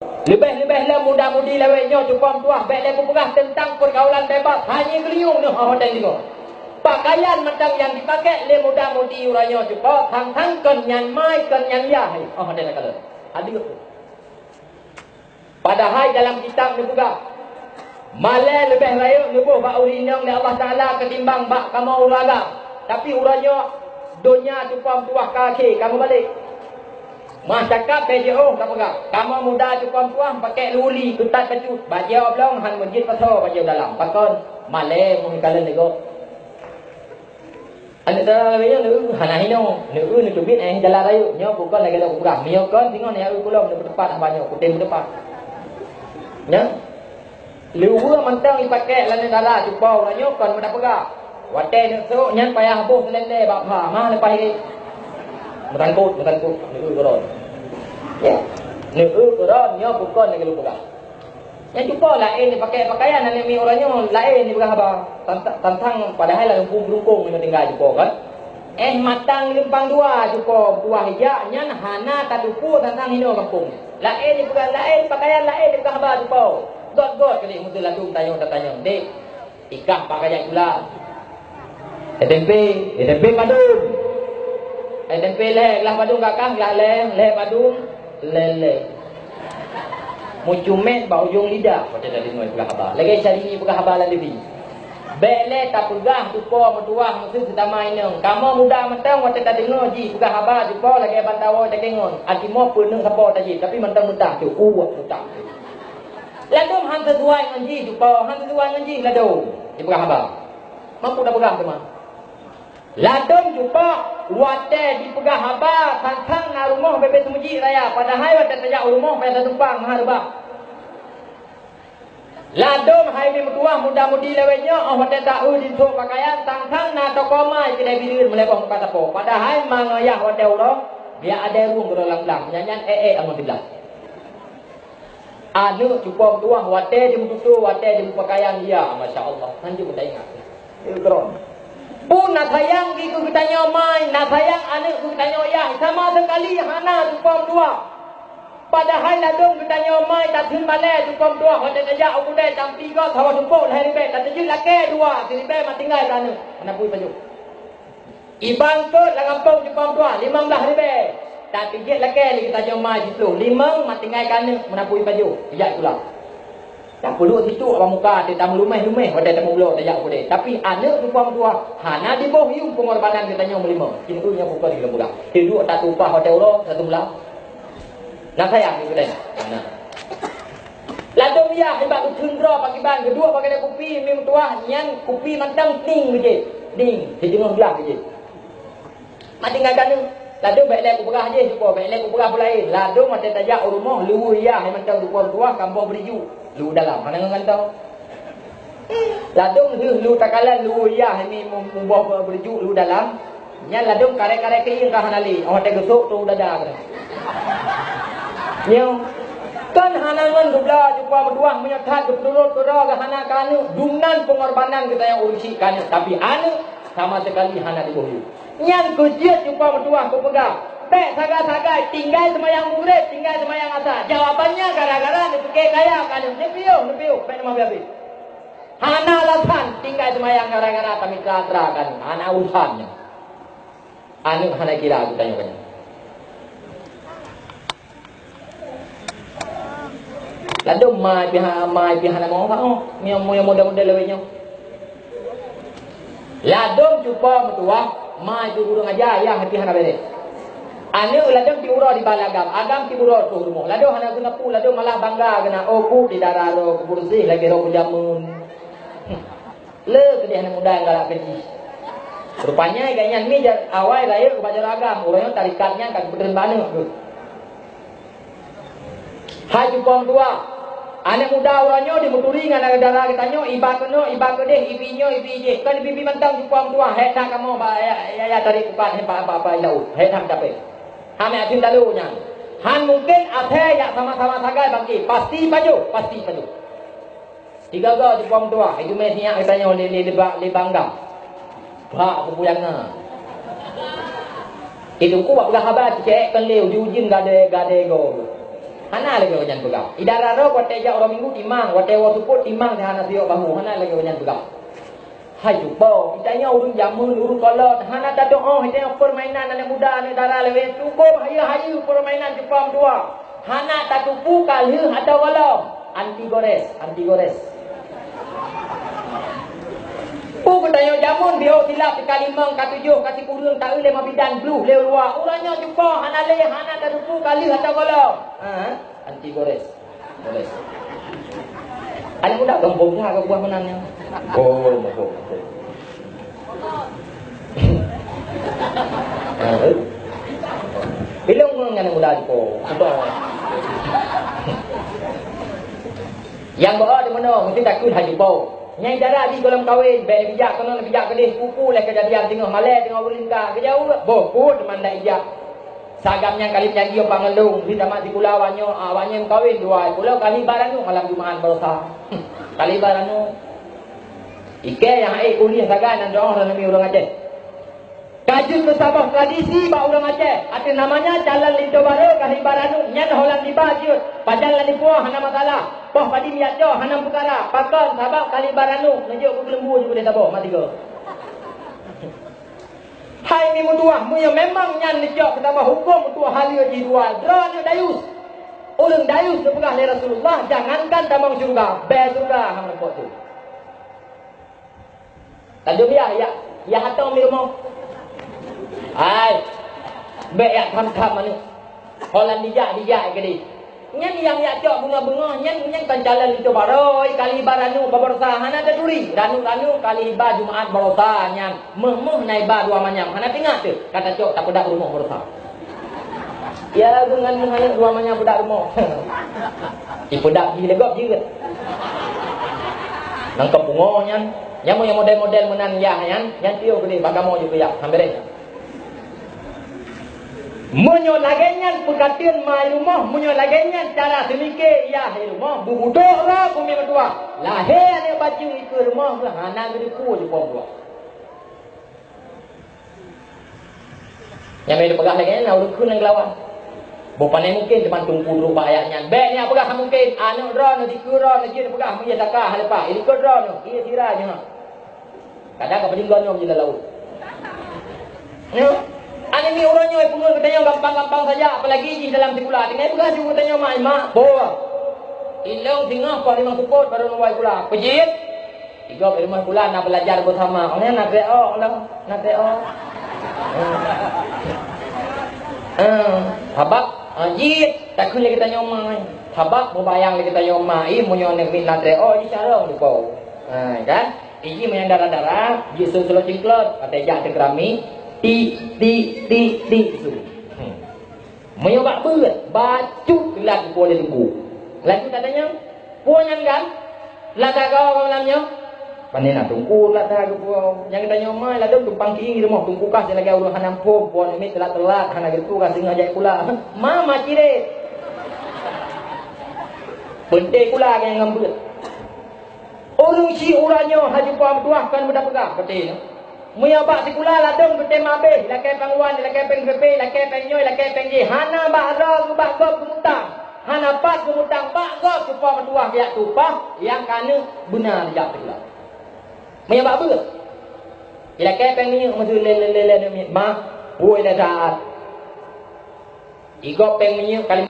Lebih-lebihlah muda-mudi lewatnya cupam tuah baik lepas perah tentang pergaulan bebas hanya geliung ni hotel ni. Pakaian macam yang dipakai le muda-mudi uranya cupa thang-thang kan nyan mai kan nyan ya hai hotel kala. Hadir tu. Padahal dalam kitab ni juga malai lebih raya lebih bak urinang oleh Allah Taala ketimbang bak kamu uraga. Tapi uranya dunia cupam tuah kaki kamu balik. Mah cakap PJO tak pegang. Kamu muda cukup tuang pakai luli tutat baju. Baju belum han masjid pasal baju dalam. Pakon malai mung kalen nego. Anda dah bayang lu hana hino. Nu cubit jalan raya nyo bukan lagi dah pegang. Mio kon tengok ni aku belum depan banyak kutem depan. Ya. Lu mentang dipakai lain darah cupau ranyo kon muda pegang. Wate nak so nyan payah habis selendai bak ha. Mah lepas ni merangkut ni koron. Ya. Ni koron nyo bukan lagi lu pegang. Yang cuba lain dia pakai pakaian dan ni orangnya lain ni berapa tantang padahal lah lumpung-lumpung ni tinggal cuba kan. Matang lempang dua cuba dua hijak nyan hana tadupu tantang hino kampung. Lain ni pegang lain pakaian lain dia pegang apa cuba. God kali mutul ladung tanya. Dek ikah pakaian pula. Tempe padung. Tempe leh lah padung kakang lah leh padung lele. Mucumet bau ujung lidah macam tadi noi pegah habar. Lagi cari ni pegah habar lah lebih. Bele tak pegah tupa metuah mesti setama inang. Kamu muda mentang waktu tak dengar ji pegah habar tupa lagi bantawa tak kengon. Akimo penuh siapa tadi tapi mentang-mentang tu uwak utang. Ladum han sesuai dengan ji tupa, han sesuai dengan ji ladum. Di pegah habar. Mampu dah pegang tu mah. Ladum tupa wate di pegah habar tantang na rumah bebek semuji raya padahal wate tajak rumah pada tumpang maharba. Ladum hai ni mutuah muda-mudi lewatnya wate tahu di sok pakaian tantang na toko mai kedai bilir melebong kata po padahal mangayah wate urang dia ada rung berulang-ulang nyanyian amun dibelah. Anu cukup tuah wate di mutu wate di pakaian dia masya-Allah sanjung tak ingat. Itu keren. Pun nak sayang gitu kita nyomai, nak sayang anak kita nyoyah sama sekali hana cukup dua. Padahal ladung kita nyomai tak tin balai cukup dua. Hotel saja aku dah campi kau sama cukup lahir be tak terjun laki dua, sini be mati tinggal sana. Mana pun baju. Ibang tu langampung cukup dua, 15 ribu. Tak terjun laki kita nyomai situ. 5 mati tinggal kana, mana pun baju. Ijak pula. Tak perlu situ orang muka dia tak lumeh-lumeh pada temu belok tajak aku dia. Tapi anak tu puan tua hana di bawah hiu pengorbanan kita tanya melima. Cintunya bukan di lembuga. Hidup tak tumpah hotel orang satu belah. Nak sayang ni kedai. Nah. Lalu dia hebat cendera pagi ban kedua pakai kopi mim tua yang kopi mandang ting je. Ding sejengah belah je. Mati ngakan ni. Lalu baik lek berah je cuba baik lek berah pula lain. Lalu mata tajak rumah lu ya macam puan tua kampung beriju. Lu dalam mana ngan tahu ladung lu takalan lu ya ni membuah berjuk lu dalam nya ladung karek-karek keing kah nali awak teh gesuk tu dada kan nyo kan hanangan dubla jumpa berduang menyathat berturut kera ke hana kanu dumnan pengorbanan kita yang urusi kanu tapi anu sama sekali hana dibohyu yang kejut jumpa berduang ku pegang Pek sagai-sagai tinggal semayang murid, tinggal semayang asal. Jawabannya gara-gara ni pakai kaya kan. Nepiu. Pek nama biabi. Hana alasan tinggal semayang gara-gara kami kelatra kan. Hana urusannya. Anu hana kira aku tanya-tanya. Lalu mai pihana mau apa? Yang muda-muda lebihnya. Lalu cuba metua mai tu guru ngajar ya hati hana beres. Ane ladang diurah di balagam, agam diurah tu rumah. Ladang hana guna pu, ladang malah bangga kena oku di darah ro bersih lagi ro jamun. Le kedih anak muda yang galak keji. Rupanya gayanya ni awal raya kebaca agam, orangnya tarikatnya kan betul mana tu. Hai jupong tua. Anak muda orangnya dimuturi dengan darah katanya iba kedeh, ibinya ibije. Kan bibi mentang jupong tua, hek nak kamu ya tarik bukan apa jauh. Hek nak capek. Hame atin dalunya. Han mungkin athe ya sama-sama sagai bangki. Pasti baju. Tiga gak jepang tua. Itu mesnya katanya le bangga. Bak kupuyangna. Itu ku buat habat cek kan leu diujin gade go. Hana lagi wajan pegang. Idara ro wate ja orang minggu timang, wate wa suput timang hana siok bahu. Hana lagi wajan pegang. Hai cuba, itanya urung jamun, urung kolot. Hana tak doa, itanya permainan anak muda, anak dara lewe. Cukup hayu permainan Jepang dua. Hana tak tupu kalih atau walau. Anti gores. Pu katanya jamun dia silap kali meng katujuh kasi kurung tak boleh mabidan blue leu luar. Urangnya jumpa hana le hana tak tupu kali atau walau. Anti gores. Anak muda gembong ke buah menannya. Oh, mabuk. Bilang dengan muda itu. Yang bawa di mana mesti takut haji bau. Nyai darah di kolam kawin, baik bijak kena bijak kedih kuku lah kejadian tengah malai tengah ulingka. Kejauh boput manda ijak. Sagamnya kali janji orang pangelung, di tamat di pulau awaknya kawin dua. Pulau kali baranu malam Jumaat berosa. Kali baranu. Ike yang kuliah sagan dan doa orang Nabi orang Aceh. Kajut bersama tradisi ba orang Aceh. Ada namanya jalan lido baru kali baranu nyan holang di bajut. Pajalan di puah hana masalah. Poh padi miat jo hana perkara. Pakon sabab kali baranu najuk ku lembu je boleh taboh mati ke. Hai ni mutuah mu yang memang nyan nejok ketambah hukum mutuah halia ji dua. Drone dayus. Orang dayus sepegah le Rasulullah jangankan tambang surga, be surga hang lepot tu. Tajum ya hatau mi rumah. Ai. Be ya tham manu. Holan dijak ke di. Nyan yang ya cok bunga-bunga nyan kan jalan itu baroi kali baranu baborsa hana ada duri. Ranu kali ba Jumaat barosa nyan. Meh nai ba dua manyam. Hana tingat tu. Kata cok tak pedak rumah barosa. Ya dengan menghayat dua manyam pedak rumah. Pedak gila gop juga. Nangkap bunga nyan. Yang model-model menan ya yang tio gede bagamo juga ya hampir. Munyo lagenya perkataan mai rumah, munyo lagenya cara semike ya di rumah, bubudok lah bumi kedua. Lahir ni baju itu rumah ke hana gede ku je pom dua. Yang mai pegang lagenya urut kun nang lawan. Bopane mungkin cuma tunggu dulu ayatnya. Be ni apa gah mungkin anu ron di kuron je pegang mun ya takah halepa. Ini kodron iya tiranya. Kadang kapal jinggon je laut. Ani ni orangnya pun katanya gampang-gampang saja apalagi di dalam sekolah. Tengah juga juga tanya mak bawa. Ilong tengah pada memang support baru nawai pula. Pejit. Tiga rumah pula nak belajar bersama. Orangnya nak reo lah, nak reo. Habak jit tak kuli kita nyomai. Habak membayang kita nyomai munyo nak nak reo di cara lupa. Kan? Iji yang darah-darah, Yesus selalu cingklot, kata jak terkerami, ti su. Menyobak berat, bacut gelat ku ada lembu. Lalu katanya, puan yang kan, lata kau malamnya, pandai nak tunggu lata kau. Yang kita nyomai, lata tumpang kiri rumah tunggu kas lagi urus hanam pom, puan ini telat, hana gitu kas ngajak pula. Mama cire, penting pula yang ngambil. Orang si orangnya haji puan tuah kan mudah pegang betul. Muyabak sekolah ladung betul mabeh, lakai pangwan, lakai penggepe, lakai penyoy, lakai pengji. Hana bahra ku bagop kumutang. Hana pas kumutang bagop ku puan tuah biak tupah yang kana benar jak sekolah. Muyabak ber. Lakai pengni mazu le ma, woi dah saat. Igop pengni kali